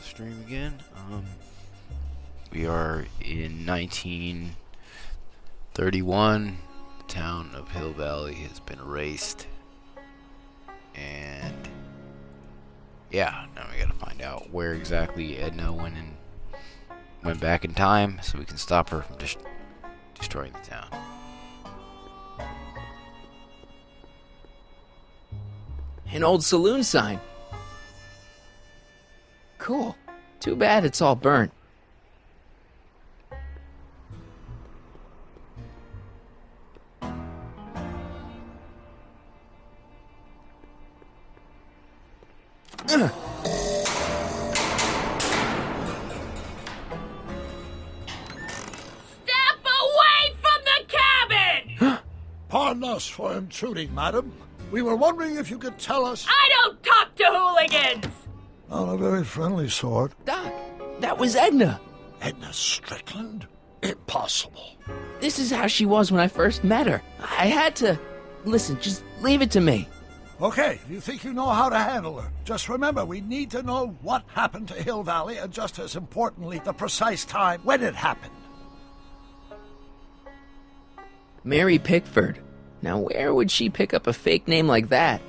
the stream again. We are in 1931. The town of Hill Valley has been erased. And yeah, now we gotta find out where exactly Edna went back in time so we can stop her from destroying the town. An old saloon sign. Cool. Too bad it's all burnt. Step away from the cabin! Pardon us for intruding, madam. We were wondering if you could tell us... I don't talk to hooligans! Not a very friendly sort. Doc, that was Edna. Edna Strickland? Impossible. This is how she was when I first met her. I had to... Listen, just leave it to me. Okay, you think you know how to handle her. Just remember, we need to know what happened to Hill Valley, and just as importantly, the precise time when it happened. Mary Pickford. Now where would she pick up a fake name like that?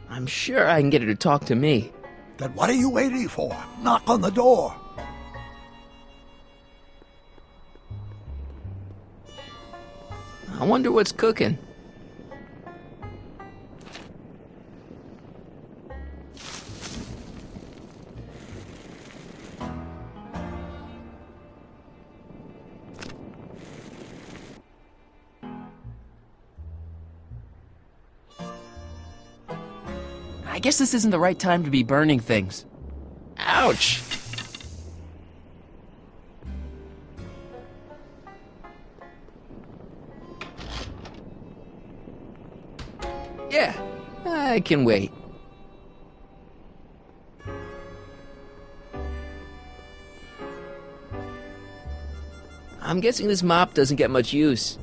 I'm sure I can get her to talk to me. Then what are you waiting for? Knock on the door. I wonder what's cooking. I guess this isn't the right time to be burning things. Ouch! Yeah, I can wait. I'm guessing this mop doesn't get much use.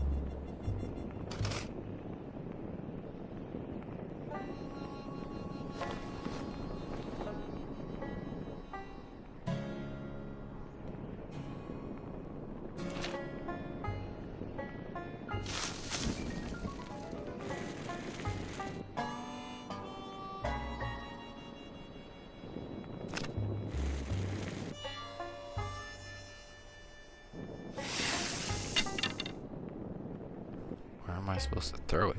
Where am I supposed to throw it?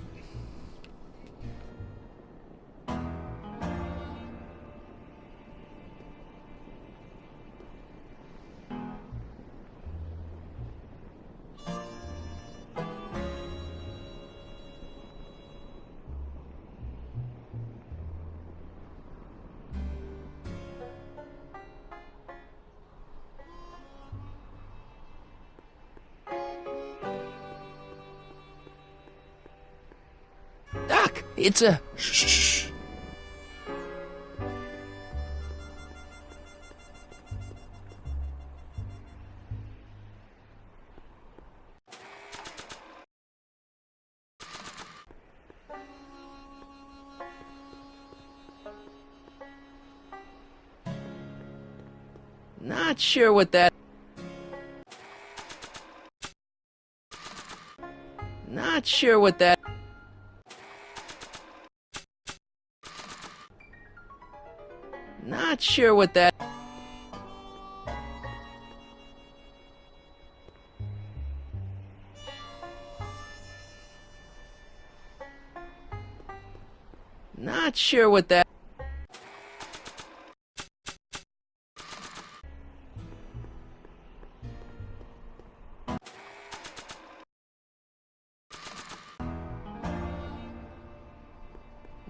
Doc, it's a... Shh. Not sure what that... Not sure what that... Not sure what that... Not sure what that...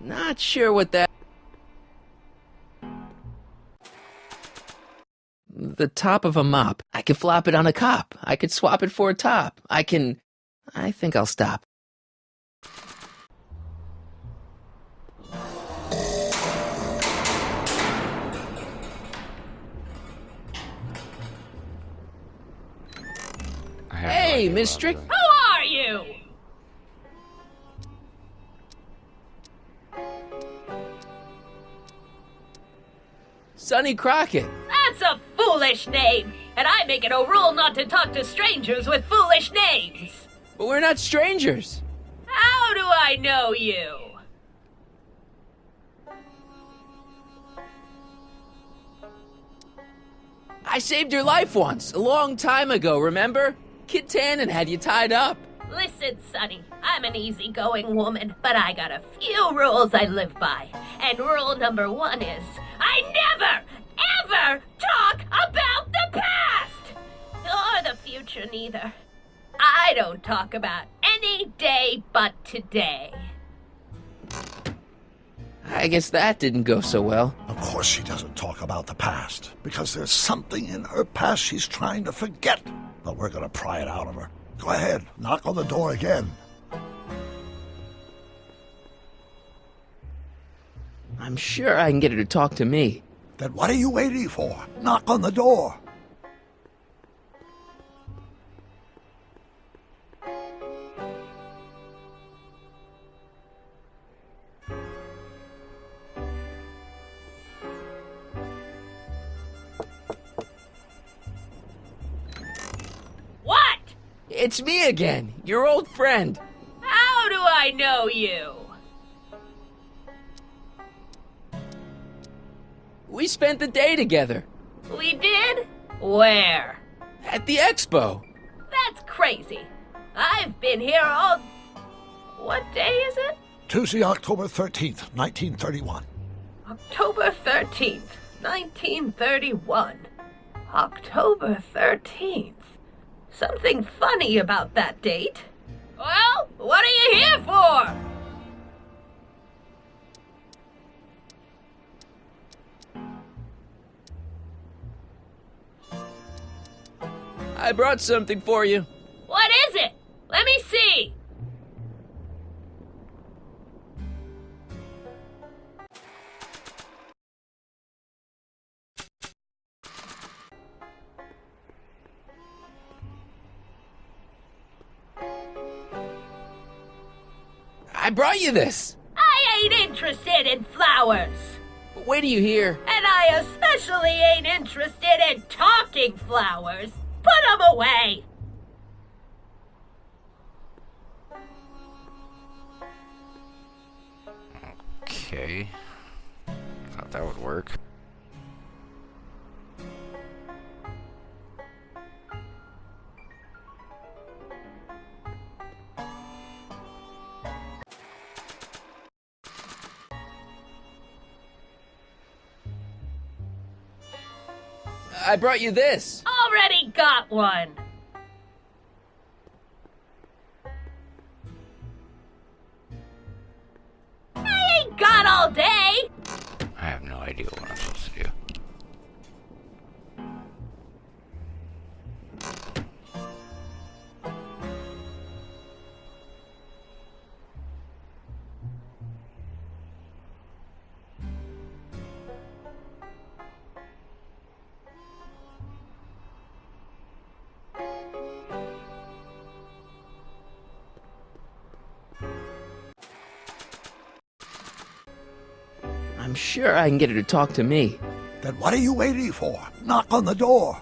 Not sure what that... The top of a mop. I could flop it on a cop. I could swap it for a top. I think I'll stop. Hey, Miss Strick... Who are you? Sonny Crockett. That's a foolish name, and I make it a rule not to talk to strangers with foolish names. But we're not strangers. How do I know you? I saved your life once, a long time ago, remember? Kid Tannen had you tied up. Listen, Sonny, I'm an easygoing woman, but I got a few rules I live by. And rule number 1 is, I never, ever talk about the past! Or the future, neither. I don't talk about any day but today. I guess that didn't go so well. Of course she doesn't talk about the past, because there's something in her past she's trying to forget. But we're gonna pry it out of her. Go ahead, knock on the door again. I'm sure I can get her to talk to me. Then what are you waiting for? Knock on the door. What? It's me again, your old friend. How do I know you? We spent the day together We did? Where? at the expo. That's crazy. I've been here all... What day is it? Tuesday, October 13th, 1931. October 13th, 1931. October 13th. Something funny about that date. Well, what are you here for? I brought something for you. What is it? Let me see. I brought you this. I ain't interested in flowers. But wait till you hear. And I especially ain't interested in talking flowers. Put 'em away. Okay. Thought that would work. I brought you this. Already got one. I ain't got all day. I have no idea what I'm supposed to do. I'm sure I can get her to talk to me. Then what are you waiting for? Knock on the door.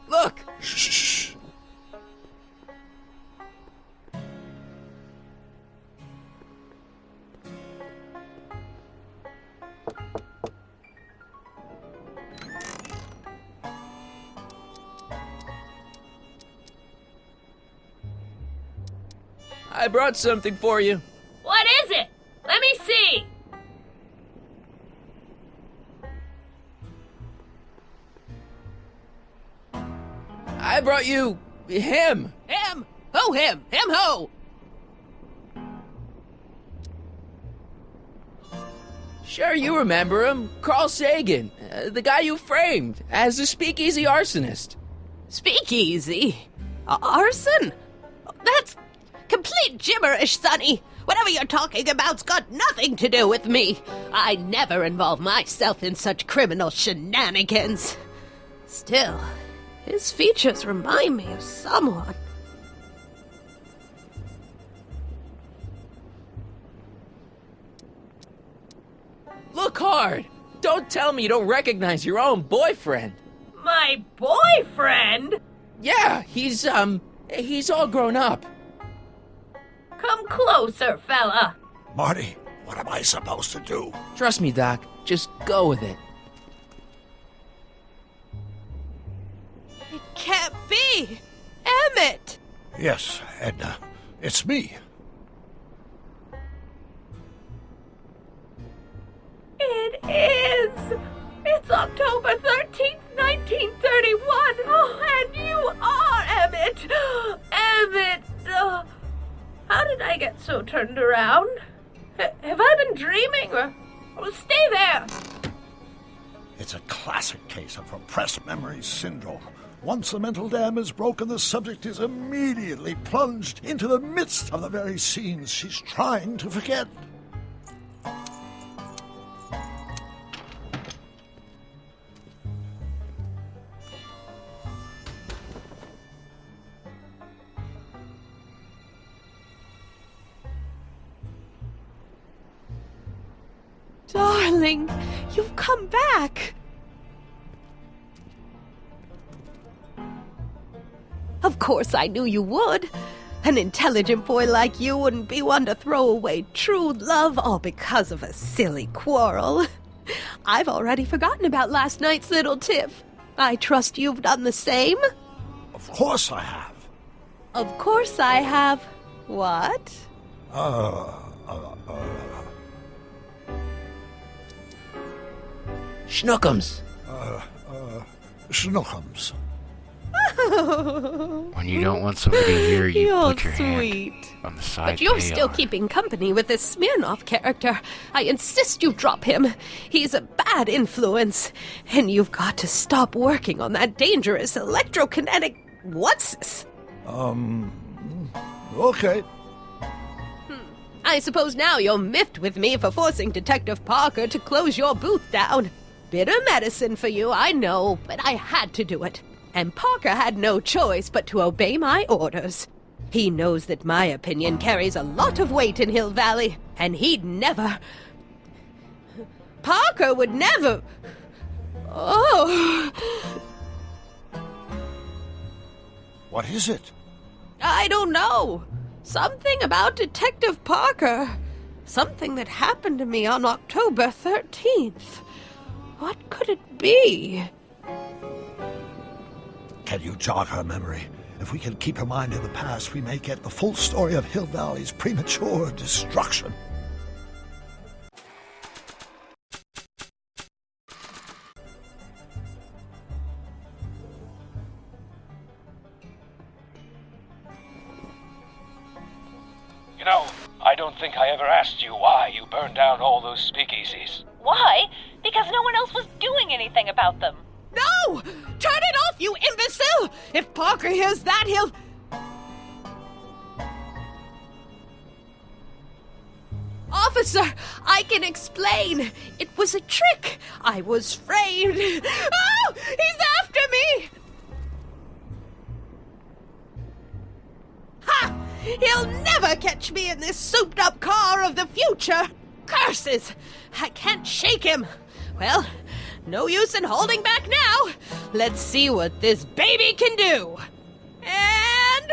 Look! Shh. I brought something for you. What is it? Let me see. I brought you him. Him? Who him? Him who? Sure, you remember him. Carl Sagan, the guy you framed as the speakeasy arsonist. Speakeasy? Arson? That's complete gibberish, Sonny. Whatever you're talking about's got nothing to do with me. I never involve myself in such criminal shenanigans. Still, his features remind me of someone. Look hard! Don't tell me you don't recognize your own boyfriend! My boyfriend? Yeah, he's all grown up. Come closer, fella. Marty, what am I supposed to do? Trust me, Doc. Just go with it. It can't be! Emmett! Yes, Edna. It's me. It is! It's October 13th, 1931! Oh, and you are Emmett! Emmett! How did I get so turned around? Have I been dreaming? Stay there! It's a classic case of repressed memory syndrome. Once the mental dam is broken, the subject is immediately plunged into the midst of the very scenes she's trying to forget. Darling, you've come back. Of course I knew you would. An intelligent boy like you wouldn't be one to throw away true love all because of a silly quarrel. I've already forgotten about last night's little tiff. I trust you've done the same? Of course I have. Of course I have. What? Schnookums. Schnookums. When you don't want somebody to hear you, You're put your sweet. hand on the side But you're pail. still keeping company with this Smirnoff character. I insist you drop him. He's a bad influence. And you've got to stop working on that dangerous electrokinetic... What's this? Okay. I suppose now you're miffed with me for forcing Detective Parker to close your booth down. Bitter medicine for you, I know, but I had to do it. And Parker had no choice but to obey my orders. He knows that my opinion carries a lot of weight in Hill Valley, and he'd never... Parker would never... Oh... What is it? I don't know. Something about Detective Parker. Something that happened to me on October 13th. What could it be? Can you jog her memory? If we can keep her mind in the past, we may get the full story of Hill Valley's premature destruction. You know, I don't think I ever asked you why you burned down all those speakeasies. Why? Because no one else was doing anything about them. No! Turn it off, you imbecile! If Parker hears that, he'll... Officer, I can explain. It was a trick. I was framed. Oh! He's after me! Ha! He'll never catch me in this souped-up car of the future. Curses! I can't shake him. Well, no use in holding back now. Let's see what this baby can do. And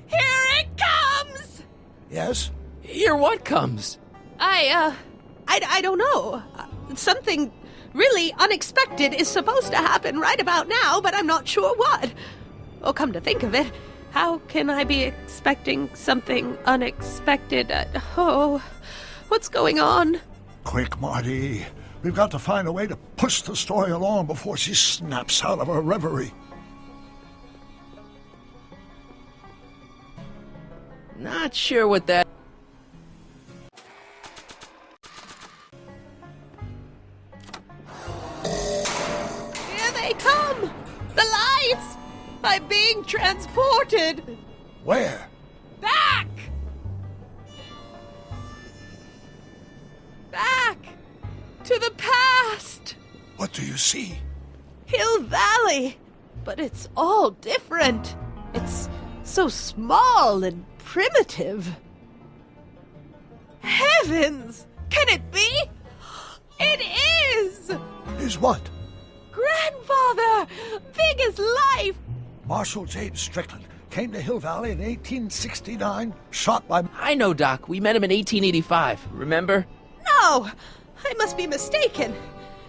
here it comes! Yes? Here what comes? I don't know. Something really unexpected is supposed to happen right about now, but I'm not sure what. Oh, come to think of it, how can I be expecting something unexpected? What's going on? Quick, Marty. We've got to find a way to push the story along before she snaps out of her reverie. Not sure what that... Here they come! The lights! I'm being transported! Where? Back! Back! To the past! What do you see? Hill Valley! But it's all different. It's so small and primitive. Heavens! Can it be? It is! Is what? Grandfather! Big as life! Marshal James Strickland came to Hill Valley in 1869, shot by... I know, Doc. We met him in 1885. Remember? No! I must be mistaken.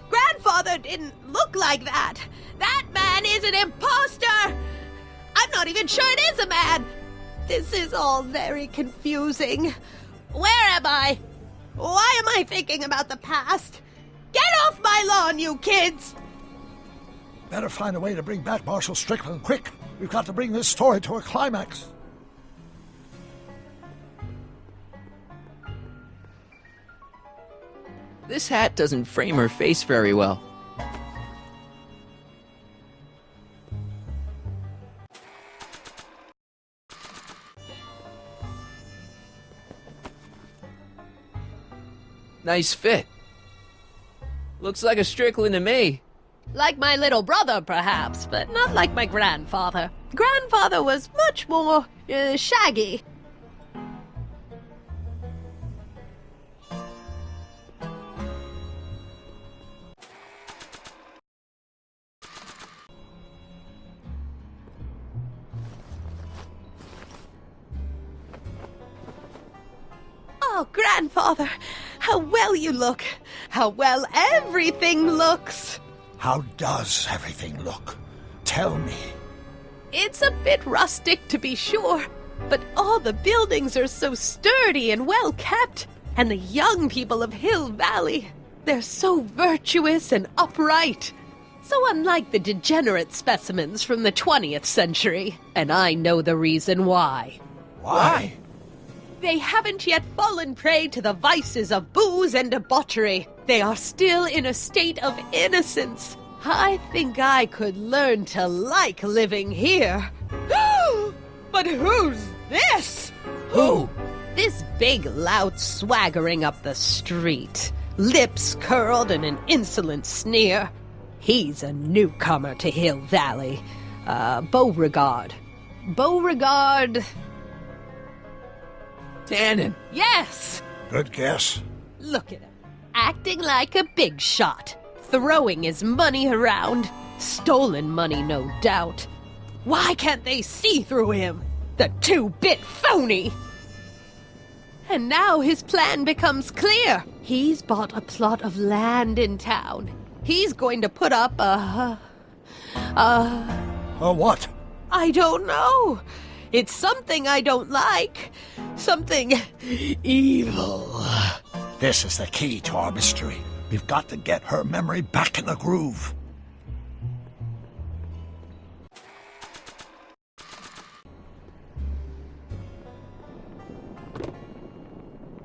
Grandfather didn't look like that. That man is an imposter! I'm not even sure it is a man. This is all very confusing. Where am I? Why am I thinking about the past? Get off my lawn, you kids! Better find a way to bring back Marshal Strickland. Quick! We've got to bring this story to a climax. This hat doesn't frame her face very well. Nice fit. Looks like a Strickland to me. Like my little brother, perhaps, but not like my grandfather. Grandfather was much more shaggy. Oh, Grandfather, how well you look. How well everything looks. How does everything look? Tell me. It's a bit rustic, to be sure, but all the buildings are so sturdy and well kept. And the young people of Hill Valley, they're so virtuous and upright. So unlike the degenerate specimens from the 20th century. And I know the reason why. Why? They haven't yet fallen prey to the vices of booze and debauchery. They are still in a state of innocence. I think I could learn to like living here. But who's this? Who? This big lout swaggering up the street, lips curled in an insolent sneer. He's a newcomer to Hill Valley. Beauregard. Beauregard... Tannen. Yes! Good guess. Look at him, acting like a big shot, throwing his money around. Stolen money, no doubt. Why can't they see through him? The two-bit phony! And now his plan becomes clear. He's bought a plot of land in town. He's going to put up a what? I don't know. It's something I don't like. Something evil. This is the key to our mystery. We've got to get her memory back in the groove.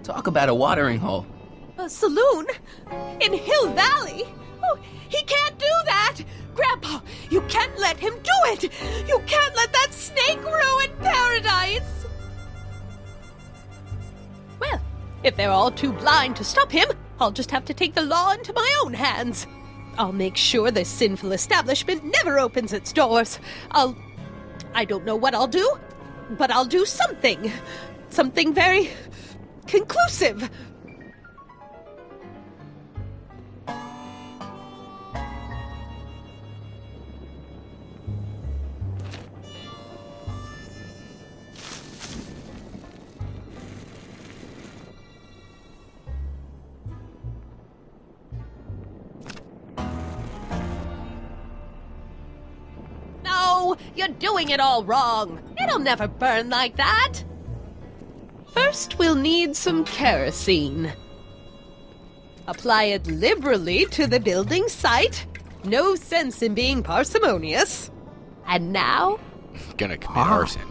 Talk about a watering hole. A saloon? In Hill Valley? Oh, he can't do that! Grandpa, you can't let him do it! You can't let that snake ruin paradise! Well, if they're all too blind to stop him, I'll just have to take the law into my own hands. I'll make sure this sinful establishment never opens its doors. I don't know what I'll do, but I'll do something. Something very conclusive. No, you're doing it all wrong. It'll never burn like that. First, we'll need some kerosene. Apply it liberally to the building site. No sense in being parsimonious. And now... Gonna commit arson.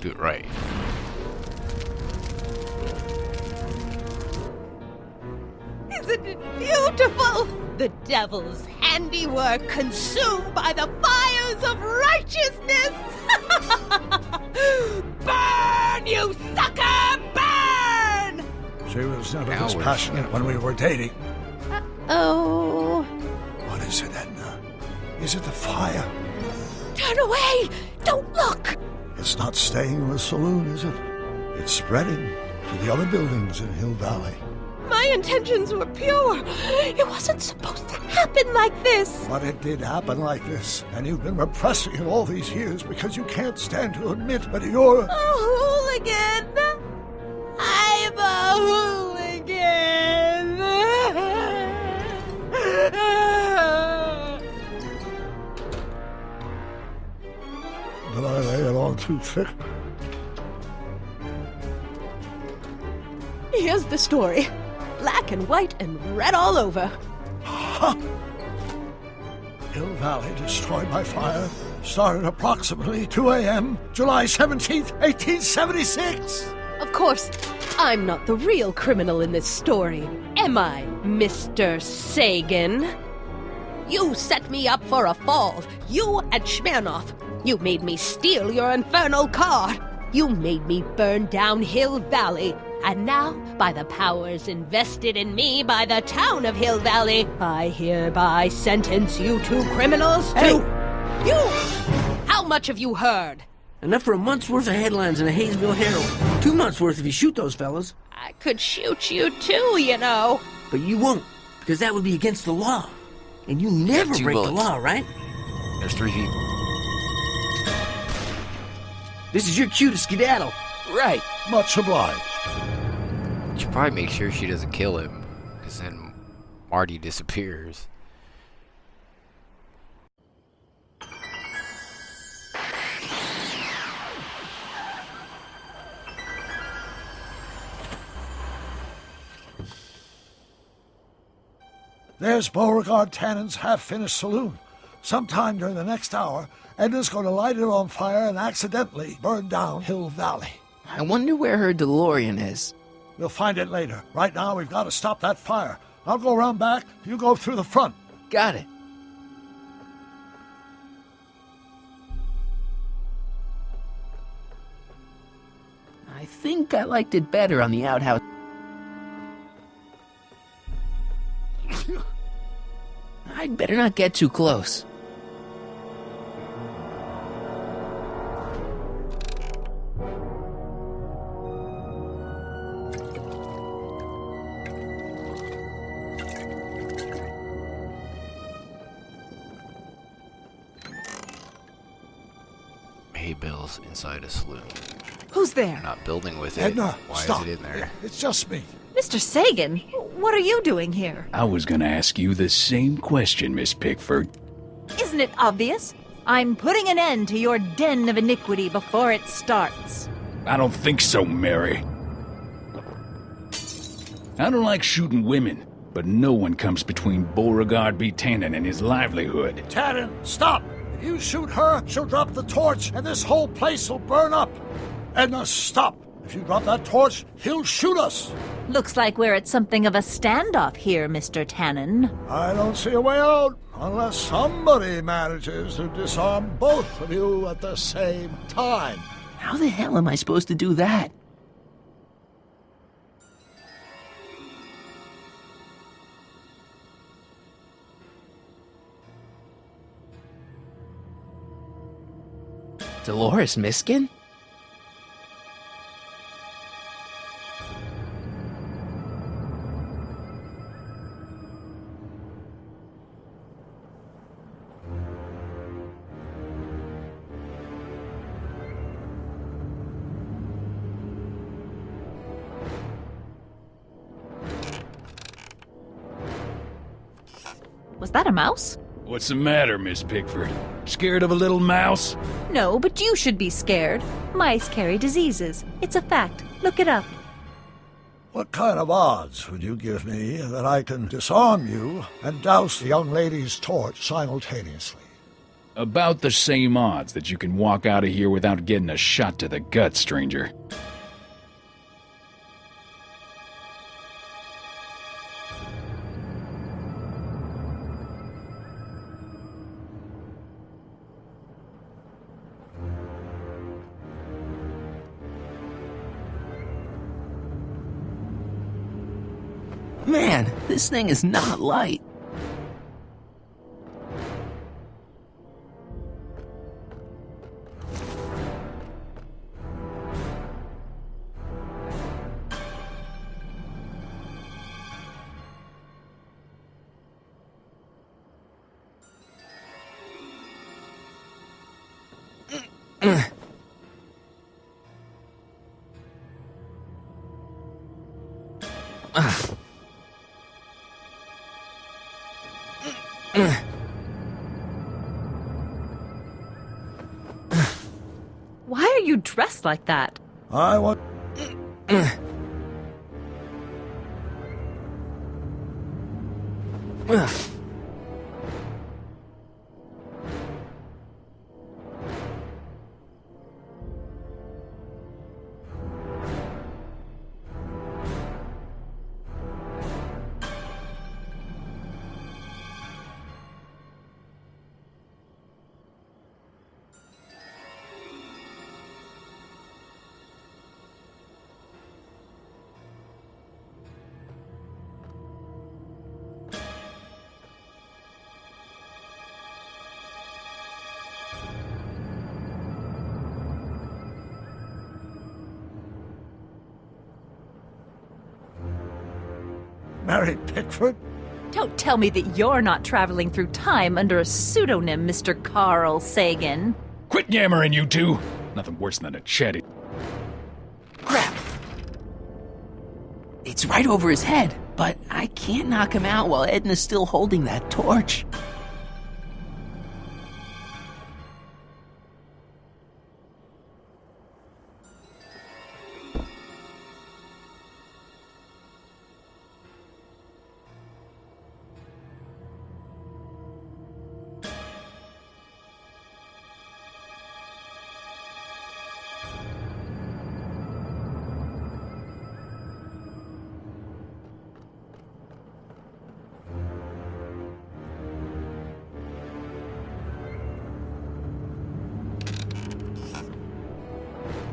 Do it right. Isn't it beautiful? The devil's handiwork consumed by the fires of righteousness! Burn, you sucker! Burn! She was never Now this we're passionate when we were dating. Oh... What is it, Edna? Is it the fire? Turn away! Don't look! It's not staying in the saloon, is it? It's spreading to the other buildings in Hill Valley. My intentions were pure. It wasn't supposed to happen like this. But it did happen like this, and you've been repressing it all these years because you can't stand to admit that you're... A hooligan. I'm a hooligan. Did I lay it on too thick? Here's the story. Black and white and red all over. Hill Valley destroyed by fire started approximately 2 a.m., July 17th, 1876. Of course, I'm not the real criminal in this story, am I, Mr. Sagan? You set me up for a fall, you and Smirnoff. You made me steal your infernal car. You made me burn down Hill Valley. And now, by the powers invested in me by the town of Hill Valley, I hereby sentence you two criminals to... Hey! You! How much have you heard? Enough for a month's worth of headlines in a Hayesville Herald. 2 months worth if you shoot those fellas. I could shoot you too, you know. But you won't, because that would be against the law. And you never Two break the bullets. law, right? There's 3 people. This is your cue to skedaddle. Right. Much obliged. You should probably make sure she doesn't kill him, because then Marty disappears. There's Beauregard Tannen's half-finished saloon. Sometime during the next hour, Edna's going to light it on fire and accidentally burn down Hill Valley. I wonder where her DeLorean is. We'll find it later. Right now, we've got to stop that fire. I'll go around back, you go through the front. Got it. I think I liked it better on the outhouse. I'd better not get too close. Hay bales inside a saloon. Who's there? Not building with it. Edna, Why stop. is it in there? It's just me. Mr. Sagan, what are you doing here? I was gonna ask you the same question, Miss Pickford. Isn't it obvious? I'm putting an end to your den of iniquity before it starts. I don't think so, Mary. I don't like shooting women, but no one comes between Beauregard B. Tannen and his livelihood. Tannen, stop! If you shoot her, she'll drop the torch, and this whole place will burn up. Edna, stop! If you drop that torch, he'll shoot us. Looks like we're at something of a standoff here, Mr. Tannen. I don't see a way out unless somebody manages to disarm both of you at the same time. How the hell am I supposed to do that? Dolores Miskin? Was that a mouse? What's the matter, Miss Pickford? Scared of a little mouse? No, but you should be scared. Mice carry diseases. It's a fact. Look it up. What kind of odds would you give me that I can disarm you and douse the young lady's torch simultaneously? About the same odds that you can walk out of here without getting a shot to the gut, stranger. Man, this thing is not light. Why are you dressed like that? I want... Mary Pickford? Don't tell me that you're not traveling through time under a pseudonym, Mr. Carl Sagan. Quit yammering, you two! Nothing worse than a chatty. Crap! It's right over his head, but I can't knock him out while Edna's still holding that torch.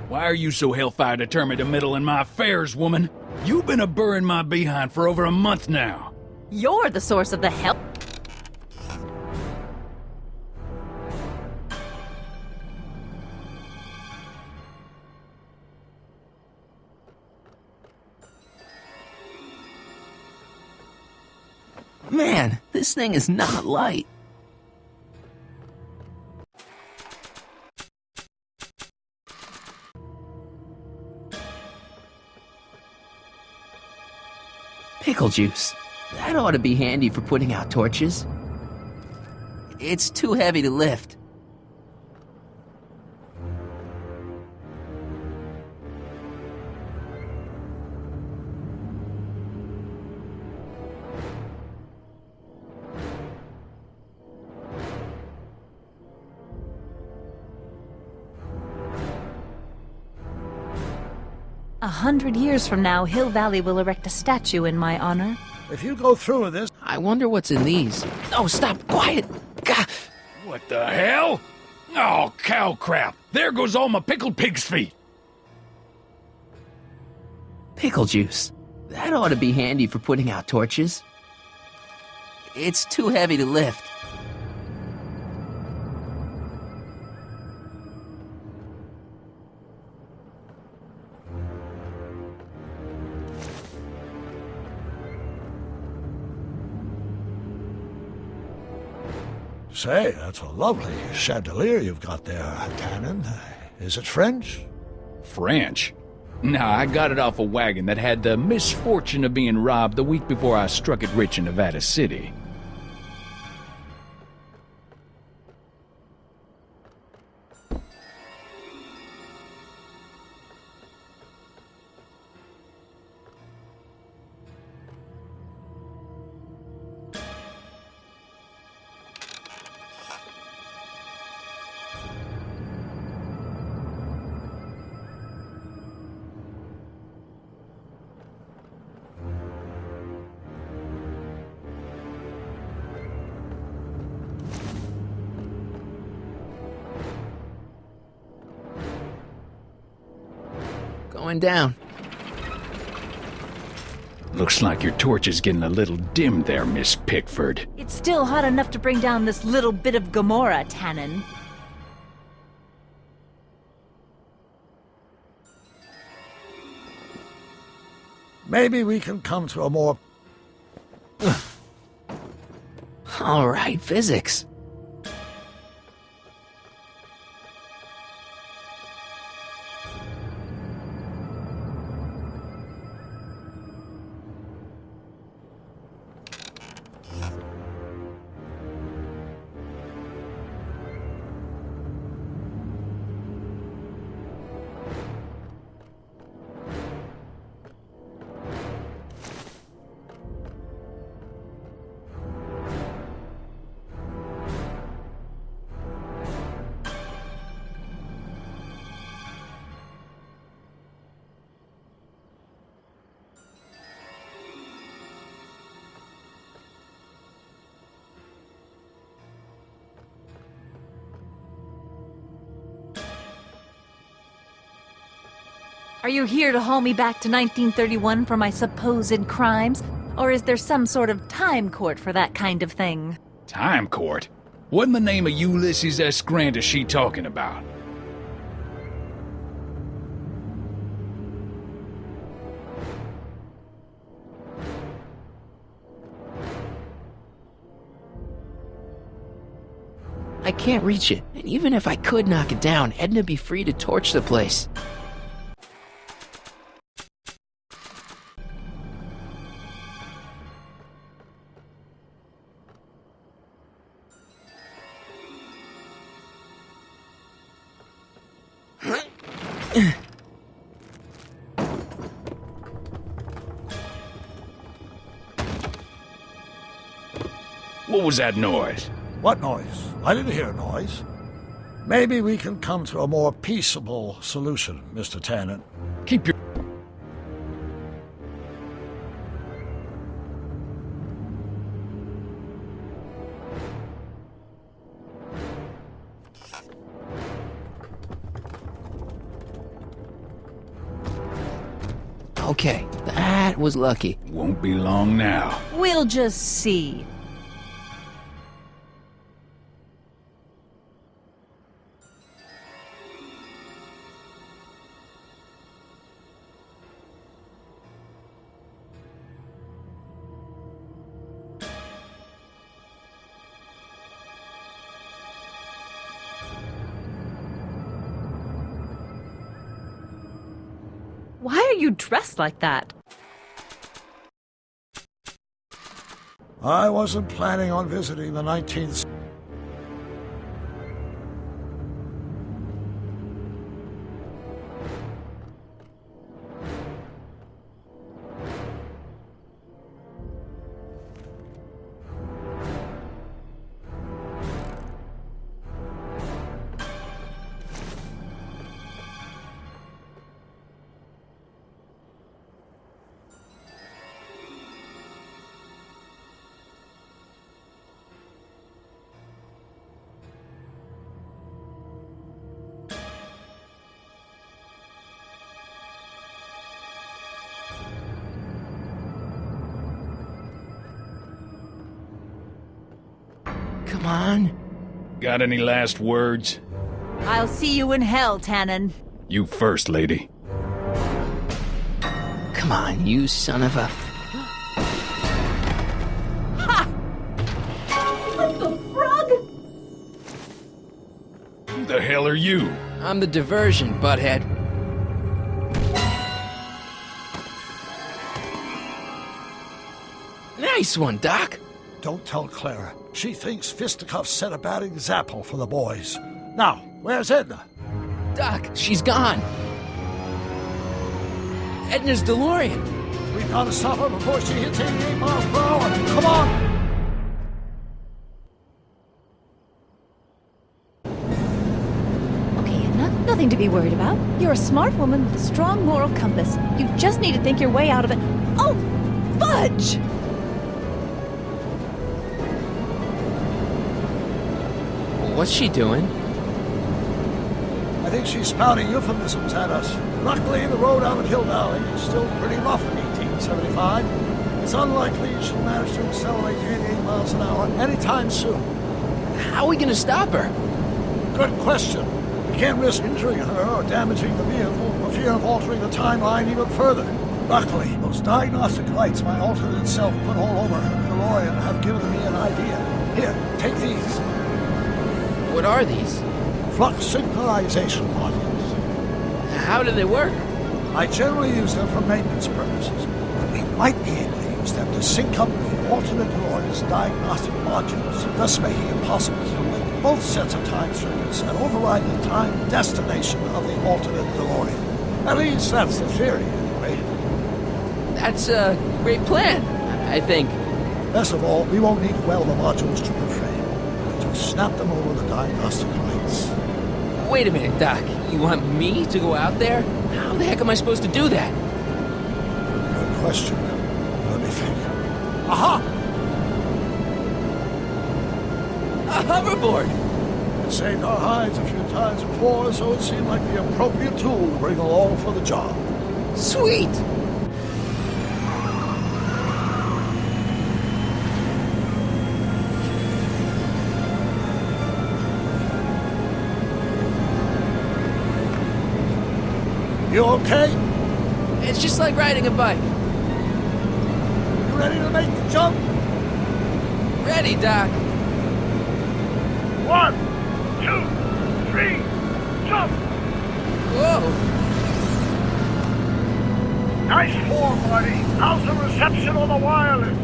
Why are you so hellfire determined to meddle in my affairs, woman? You've been a-burring my behind for over a month now. You're the source of the hell. Man, this thing is not light. Pickle juice. That ought to be handy for putting out torches. It's too heavy to lift. 100 years from now, Hill Valley will erect a statue in my honor. If you go through with this... I wonder what's in these. Oh, stop! Quiet! Gah! What the hell? Oh, cow crap! There goes all my pickled pig's feet! Pickle juice. That ought to be handy for putting out torches. It's too heavy to lift. Say, that's a lovely chandelier you've got there, Tannen. Is it French? French? Nah, I got it off a wagon that had the misfortune of being robbed the week before I struck it rich in Nevada City. Going down. Looks like your torch is getting a little dim there, Miss Pickford. It's still hot enough to bring down this little bit of Gomorrah, Tannen. Maybe we can come to a more... All right, physics. Are you here to haul me back to 1931 for my supposed crimes? Or is there some sort of time court for that kind of thing? Time court? What in the name of Ulysses S. Grant is she talking about? I can't reach it, and even if I could knock it down, Edna'd be free to torch the place. What was that noise? What noise? I didn't hear a noise. Maybe we can come to a more peaceable solution, Mr. Tannen. Keep your... Okay, that was lucky. Won't be long now. We'll just see. Why are you dressed like that? I wasn't planning on visiting the 19th... Come on. Got any last words? I'll see you in hell, Tannen. You first, lady. Come on, you son of a... What the frog? Who the hell are you? I'm the diversion, butthead. Nice one, Doc. Don't tell Clara. She thinks Fisticuff set a bad example for the boys. Now, where's Edna? Doc, she's gone. Edna's DeLorean. We've got to stop her before she hits 88 miles per hour. Come on! Okay, Edna, nothing to be worried about. You're a smart woman with a strong moral compass. You just need to think your way out of it. Oh, fudge! What's she doing? I think she's spouting euphemisms at us. Luckily, the road out of Hill Valley is still pretty rough in 1875. It's unlikely she'll manage to accelerate to 88 miles an hour anytime soon. How are we gonna stop her? Good question. We can't risk injuring her or damaging the vehicle for fear of altering the timeline even further. Luckily, those diagnostic lights my alternate self put all over her DeLorean have given me an idea. Here, take these. What are these? Flux synchronization modules. How do they work? I generally use them for maintenance purposes, but we might be able to use them to sync up with the alternate DeLorean's diagnostic modules, thus making it possible to link both sets of time circuits and override the time destination of the alternate DeLorean. At least that's the theory, anyway. That's a great plan, I think. Best of all, we won't need to weld the modules to the frame. We'll just snap them over the diagnostic lights. Wait a minute, Doc. You want me to go out there? How the heck am I supposed to do that? Good question. Let me think. Aha! A hoverboard! It saved our hides a few times before, so it seemed like the appropriate tool to bring along for the job. Sweet! You okay? It's just like riding a bike. You ready to make the jump? Ready, Doc. 1, 2, 3, jump! Whoa! Nice form, buddy. How's the reception on the wireless?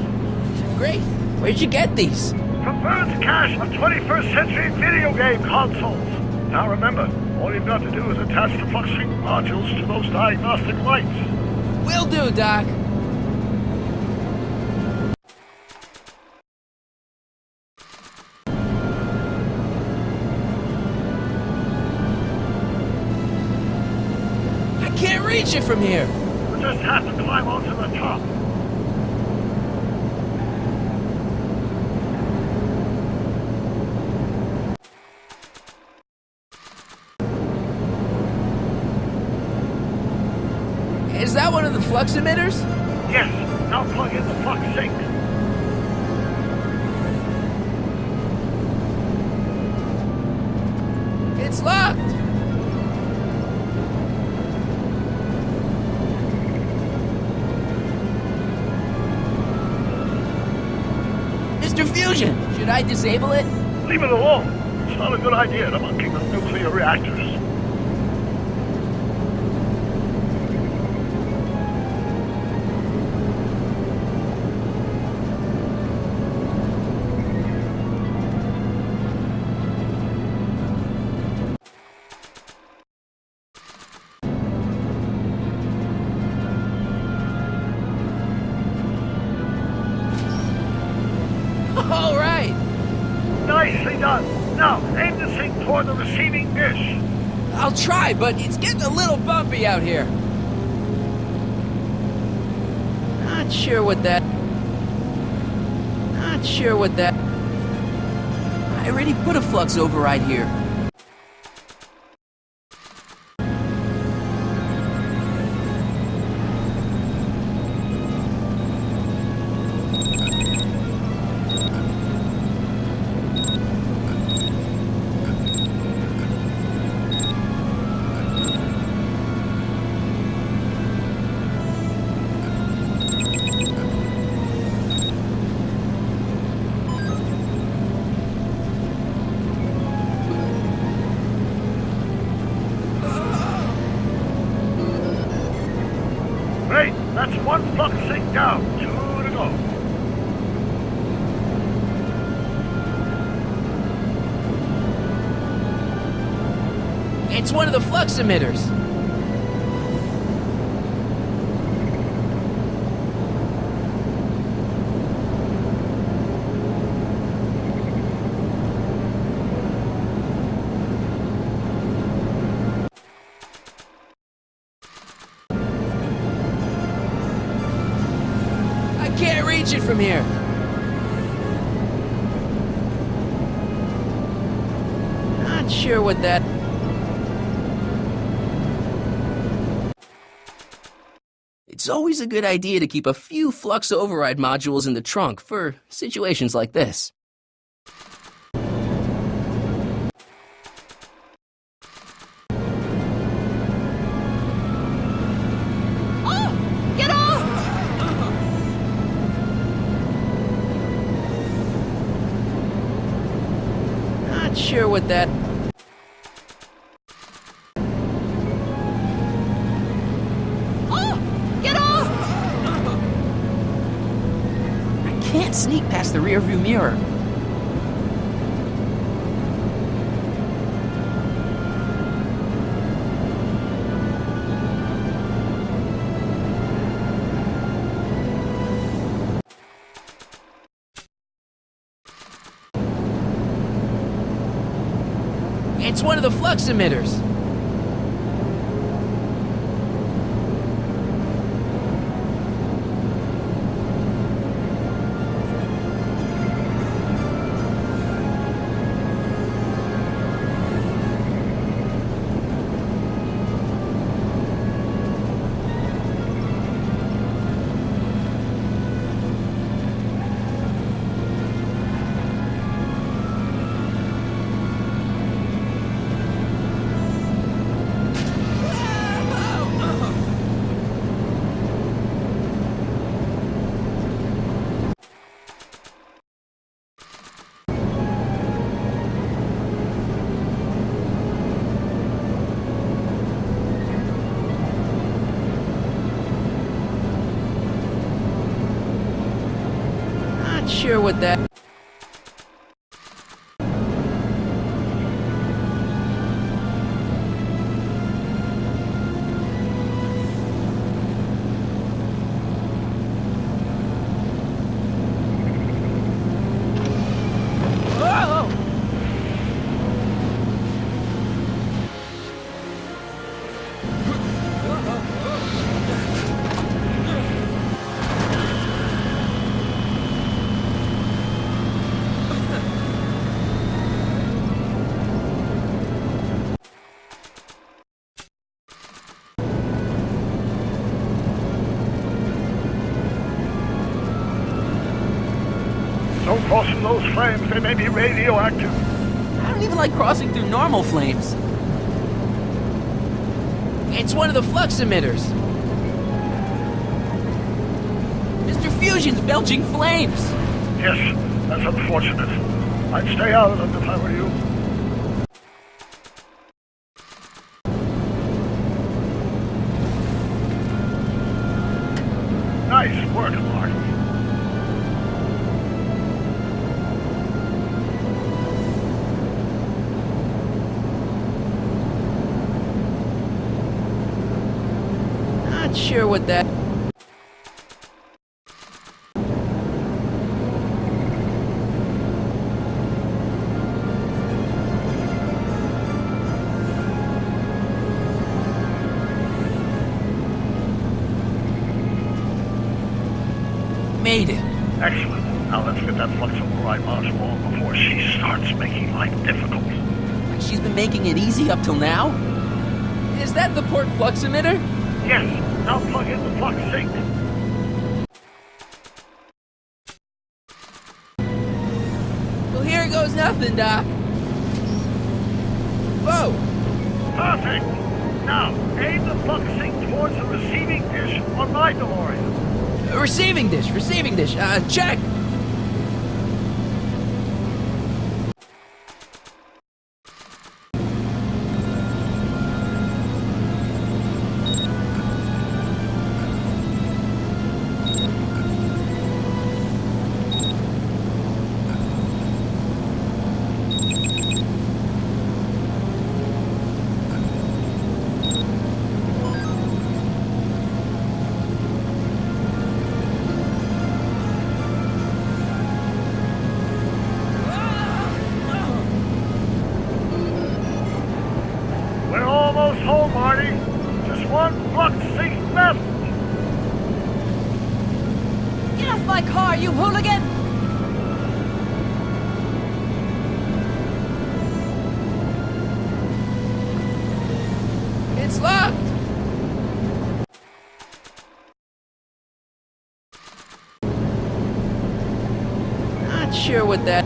Great. Where'd you get these? From Bird's cache of 21st century video game consoles. Now remember, all you've got to do is attach the FluxSync modules to those diagnostic lights. Will do, Doc. I can't reach it from here. You just have to climb onto the top. Is that one of the flux emitters? Yes, now plug in the FluxSync. It's locked. Mr. Fusion, should I disable it? Leave it alone. It's not a good idea to monkey with nuclear reactors. All right. Nicely done. Now, aim the sync toward the receiving dish. I'll try, but it's getting a little bumpy out here. Not sure what that... I already put a flux override here. Great, that's one FluxSync down. 2 to go. It's one of the flux emitters. I can't reach it from here. Not sure what that... It's always a good idea to keep a few flux override modules in the trunk for situations like this. Oh! Get off! Not sure what that... Get off! I can't sneak past the rearview mirror. It's one of the flux emitters. Not sure what that... Don't cross through those flames. They may be radioactive. I don't even like crossing through normal flames. It's one of the flux emitters. Mr. Fusion's belching flames. Yes, that's unfortunate. I'd stay out of them if I were you. Nice work, Marty. Not sure what that... Made it. Excellent. Now let's get that flux override module on before she starts making life difficult. Like she's been making it easy up till now? Is that the port flux emitter? Yes. Now plug in the flux sink. Well, here goes nothing, Doc. Whoa! Perfect. Now aim the flux sink towards the receiving dish on my DeLorean. Receiving dish. Check! We're almost home, Marty. Just one flux sink left. Get off my car, you hooligan! It's locked! Not sure what that...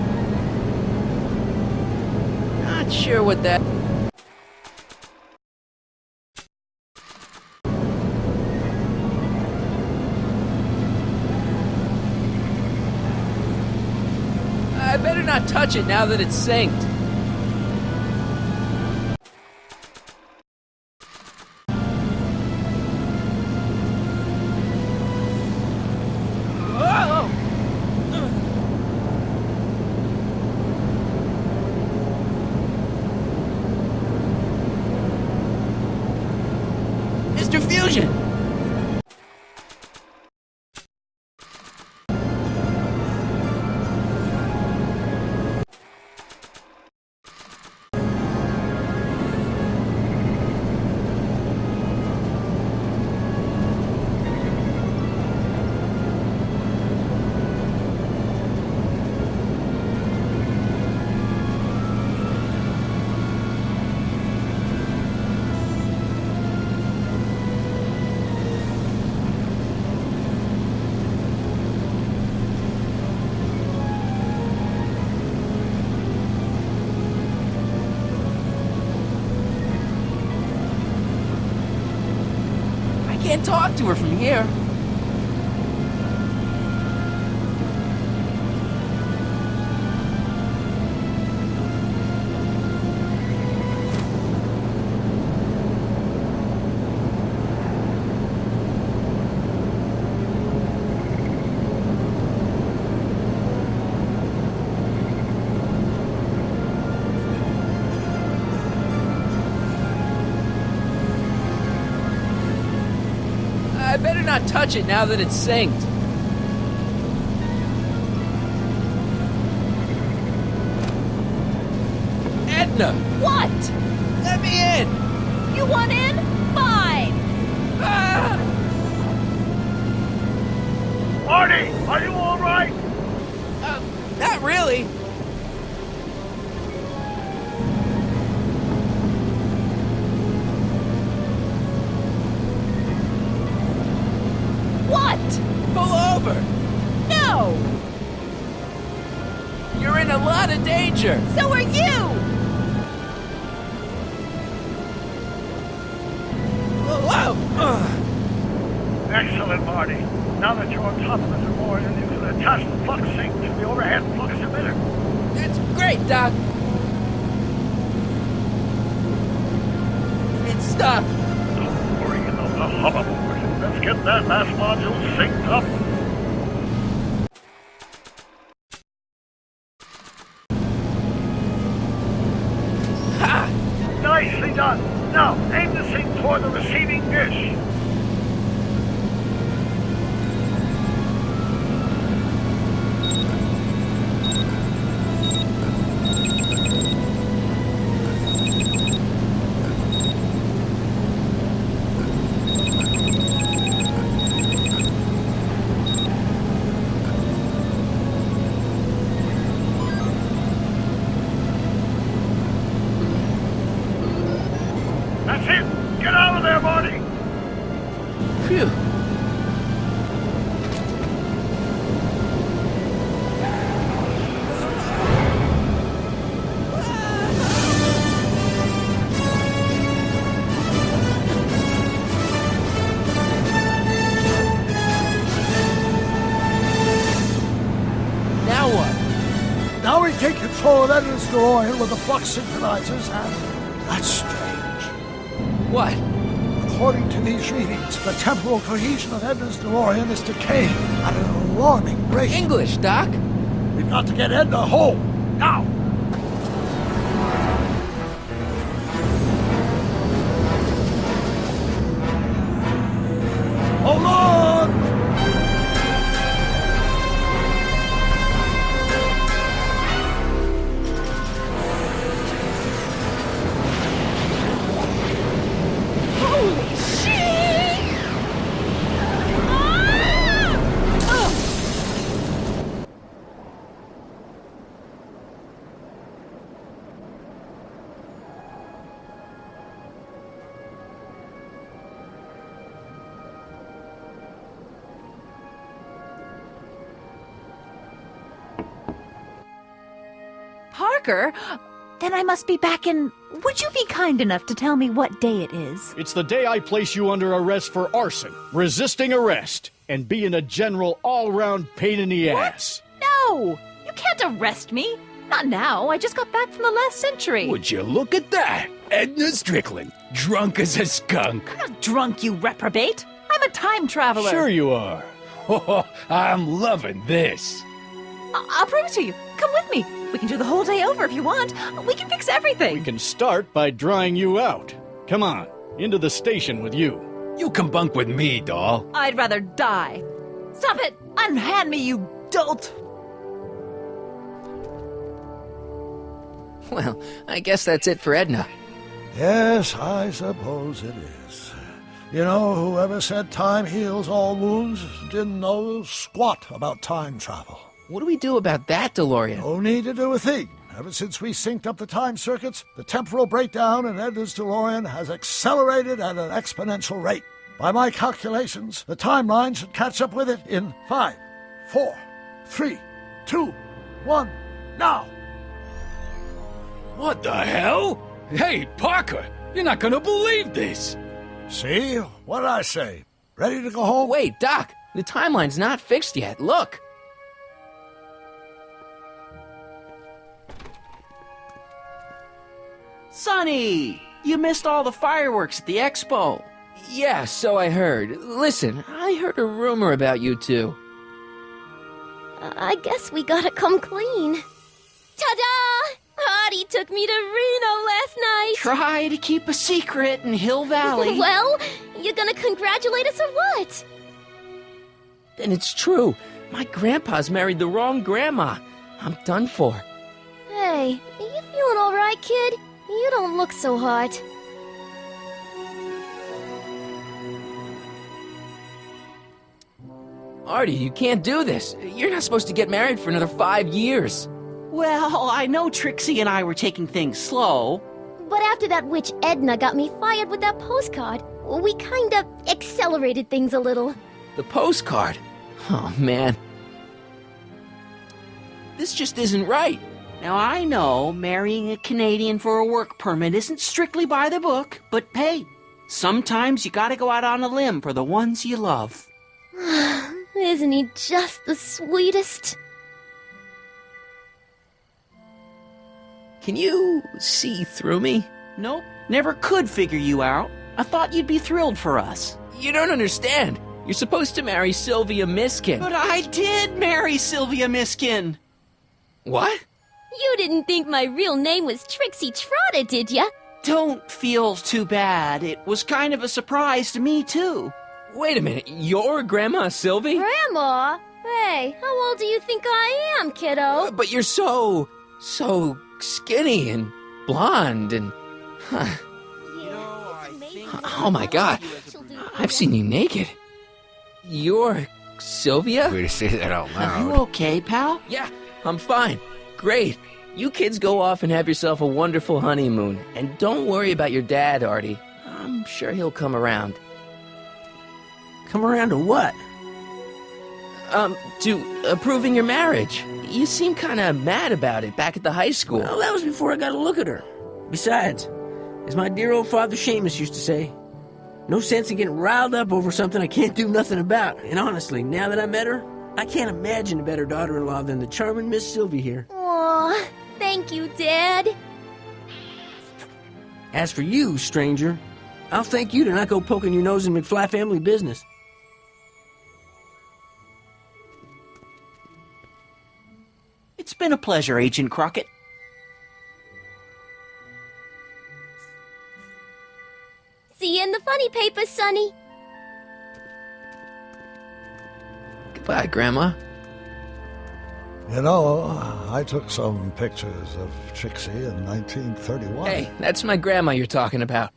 I better not touch it now that it's synced. Whoa! Mr. Fusion! I can't talk to her from here. not touch it now that it's synced. Edna! What? Let me in! You want in? Fine. Ah! Marty, are you all right? Not really. What? Pull over! No! You're in a lot of danger! So are you! Whoa! Excellent, Marty. Now that you're on top of the DeLorean, you can attach the flux sink to the overhead flux emitter. That's great, Doc. It's stuck. Don't worry about the hoverboard. Let's get that last module synced up. Ha! Nicely done. Now, aim the sink toward the receiving dish. That's it. Get out of there, Marty. Phew. Now what? Now we take control of Edna's DeLorean with the flux synchronizers, and that's strange. What? According to these readings, the temporal cohesion of Edna's DeLorean is decaying at an alarming rate. English, Doc. We've got to get Edna home, now! Hold on! Holy shit! Parker? Then I must be back in... Would you be kind enough to tell me what day it is? It's the day I place you under arrest for arson, resisting arrest, and being a general all-round pain in the ass. No! You can't arrest me. Not now. I just got back from the last century. Would you look at that? Edna Strickland, drunk as a skunk. I'm not drunk, you reprobate. I'm a time traveler. Sure you are. Oh, I'm loving this. I'll prove it to you. Come with me. We can do the whole day over if you want. We can fix everything. We can start by drying you out. Come on, into the station with you. You can bunk with me, doll. I'd rather die. Stop it! Unhand me, you dolt! Well, I guess that's it for Edna. Yes, I suppose it is. You know, whoever said time heals all wounds didn't know squat about time travel. What do we do about that, DeLorean? No need to do a thing. Ever since we synced up the time circuits, the temporal breakdown in Edna's DeLorean has accelerated at an exponential rate. By my calculations, the timeline should catch up with it in 5, 4, 3, 2, 1, now! What the hell? Hey, Parker, you're not gonna believe this. See? What'd I say? Ready to go home? Wait, Doc, the timeline's not fixed yet. Look. Sonny! You missed all the fireworks at the expo. Yeah, so I heard. Listen, I heard a rumor about you two. I guess we gotta come clean. Ta-da! Hardy took me to Reno last night. Try to keep a secret in Hill Valley. Well, you gonna congratulate us or what? Then it's true. My grandpa's married the wrong grandma. I'm done for. Hey, are you feeling all right, kid? You don't look so hot. Artie, you can't do this. You're not supposed to get married for another 5 years. Well, I know Trixie and I were taking things slow. But after that witch Edna got me fired with that postcard, we kinda accelerated things a little. The postcard? Oh, man. This just isn't right. Now, I know marrying a Canadian for a work permit isn't strictly by the book, but hey, sometimes you gotta go out on a limb for the ones you love. Isn't he just the sweetest? Can you see through me? Nope, never could figure you out. I thought you'd be thrilled for us. You don't understand. You're supposed to marry Sylvia Miskin. But I did marry Sylvia Miskin. What? You didn't think my real name was Trixie Trotter, did ya? Don't feel too bad. It was kind of a surprise to me, too. Wait a minute, you're Grandma Sylvie? Grandma? Hey, how old do you think I am, kiddo? But you're so skinny and blonde and... Huh. Oh my god, I've seen you naked. You're Sylvia? Way to say that out Are you loud. okay, pal? Yeah, I'm fine. Great. You kids go off and have yourself a wonderful honeymoon. And don't worry about your dad, Artie. I'm sure he'll come around. Come around to what? To approving your marriage. You seem kind of mad about it back at the high school. Well, that was before I got a look at her. Besides, as my dear old father Seamus used to say, no sense in getting riled up over something I can't do nothing about. And honestly, now that I met her, I can't imagine a better daughter-in-law than the charming Miss Sylvie here. Aw, thank you, Dad. As for you, stranger, I'll thank you to not go poking your nose in McFly family business. It's been a pleasure, Agent Crockett. See you in the funny paper, Sonny. Goodbye, Grandma. You know, I took some pictures of Trixie in 1931. Hey, that's my grandma you're talking about.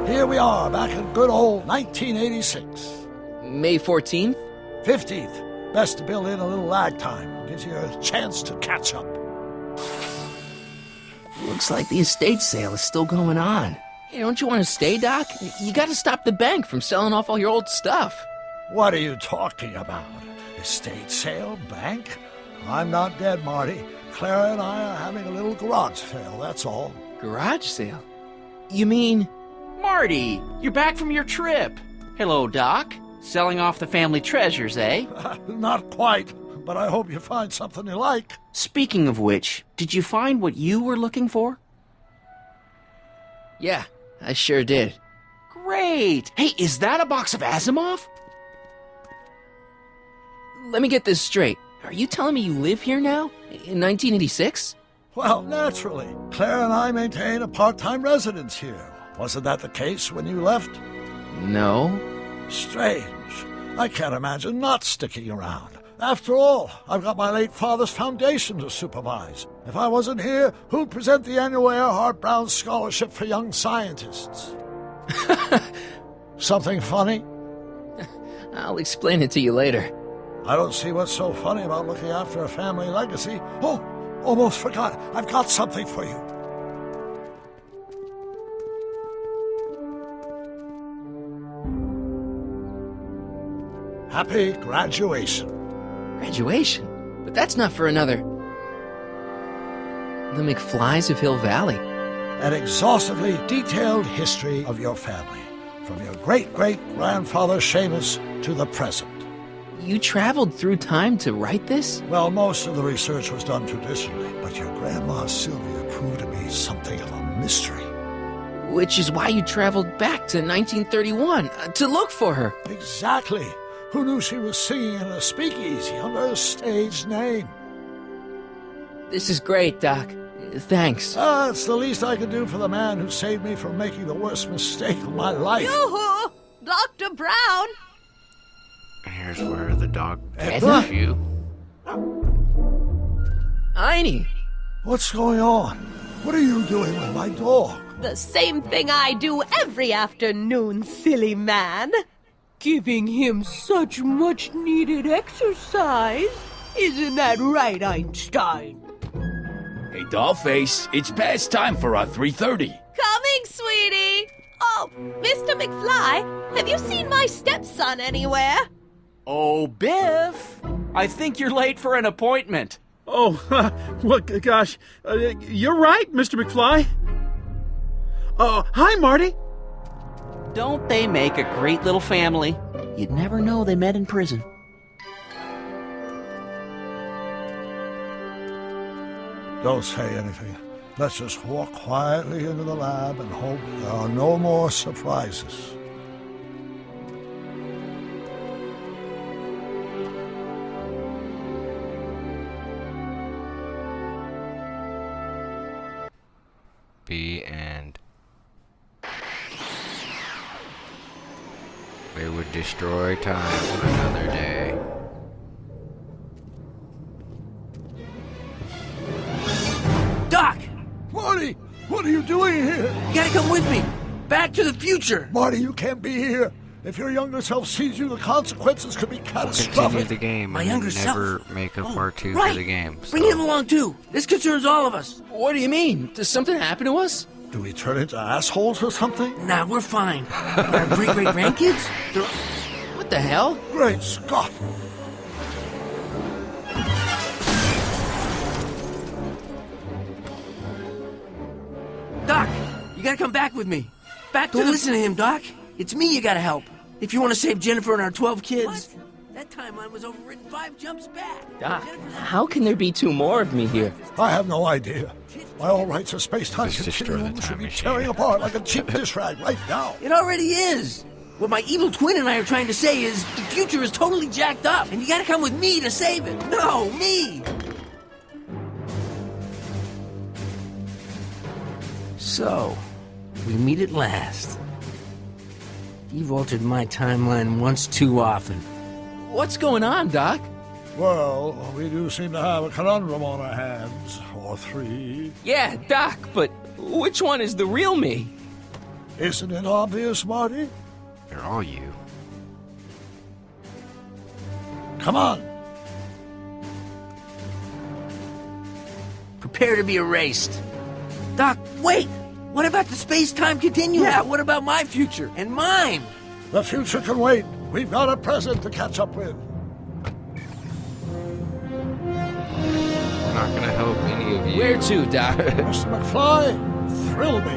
Here we are, back in good old 1986. May 14th? 15th. Best to build in a little lag time. Gives you a chance to catch up. Looks like the estate sale is still going on. Hey, don't you want to stay, Doc? You gotta stop the bank from selling off all your old stuff. What are you talking about? Estate sale? Bank? I'm not dead, Marty. Clara and I are having a little garage sale, that's all. Garage sale? You mean... Marty, you're back from your trip. Hello, Doc. Selling off the family treasures, eh? Not quite, but I hope you find something you like. Speaking of which, did you find what you were looking for? Yeah, I sure did. Great! Hey, is that a box of Asimov? Let me get this straight. Are you telling me you live here now? In 1986? Well, naturally. Claire and I maintain a part-time residence here. Wasn't that the case when you left? No. Strange. I can't imagine not sticking around. After all, I've got my late father's foundation to supervise. If I wasn't here, who'd present the annual Earhart Brown Scholarship for Young Scientists? Something funny? I'll explain it to you later. I don't see what's so funny about looking after a family legacy. Oh, almost forgot. I've got something for you. Happy graduation. Graduation? But that's not for another... The McFlys of Hill Valley. An exhaustively detailed history of your family, from your great-great-grandfather Seamus to the present. You traveled through time to write this? Well, most of the research was done traditionally, but your grandma Sylvia proved to be something of a mystery. Which is why you traveled back to 1931, to look for her. Exactly. Who knew she was singing in a speakeasy under a stage name? This is great, Doc. Thanks. It's the least I can do for the man who saved me from making the worst mistake of my life. Yoo-hoo! Dr. Brown! And here's where the dog Edna? gets you. Einie! What's going on? What are you doing with my dog? The same thing I do every afternoon, silly man. Giving him such much-needed exercise. Isn't that right, Einstein? Hey, Dollface, it's past time for our 3:30. Coming, sweetie! Oh, Mr. McFly, have you seen my stepson anywhere? Oh, Biff! I think you're late for an appointment. Oh, well, gosh. You're right, Mr. McFly. Hi, Marty. Don't they make a great little family? You'd never know they met in prison. Don't say anything. Let's just walk quietly into the lab and hope there are no more surprises. B and they would destroy time another day. Doc! Marty, what are you doing here? You gotta come with me. Back to the future. Marty, you can't be here. If your younger self sees you, the consequences could be Continue catastrophic. the game. My and younger never self. make a part 2 right. for the game. Bring him along too. This concerns all of us. What do you mean? Does something happen to us? Do we turn into assholes or something? Nah, we're fine. But our great-great-grandkids? They're... What the hell? Great Scott! Doc, you gotta come back with me. Don't listen to him, Doc. It's me you gotta help. If you want to save Jennifer and our 12 kids. What? That timeline was overwritten 5 jumps back. Doc, how can there be 2 more of me here? I have no idea. By all rights of space-time Just destroy the continuum should time be machine. tearing apart like a cheap dish rag right now. It already is. What my evil twin and I are trying to say is the future is totally jacked up, and you gotta come with me to save it. No, me! So, we meet at last. You've altered my timeline once too often. What's going on, Doc? Well, we do seem to have a conundrum on our hands. Or 3. Yeah, Doc, but which one is the real me? Isn't it obvious, Marty? They're all you. Come on. Prepare to be erased. Doc, wait! What about the space-time continuum? Yeah, what about my future? And mine? The future can wait. We've got a present to catch up with. I'm not gonna help any of you. Where to, Doc? Mr. McFly, thrill me.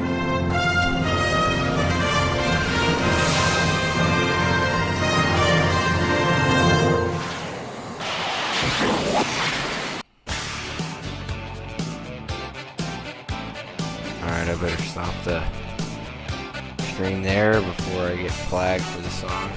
Alright, I better stop the stream there before I get flagged for the song.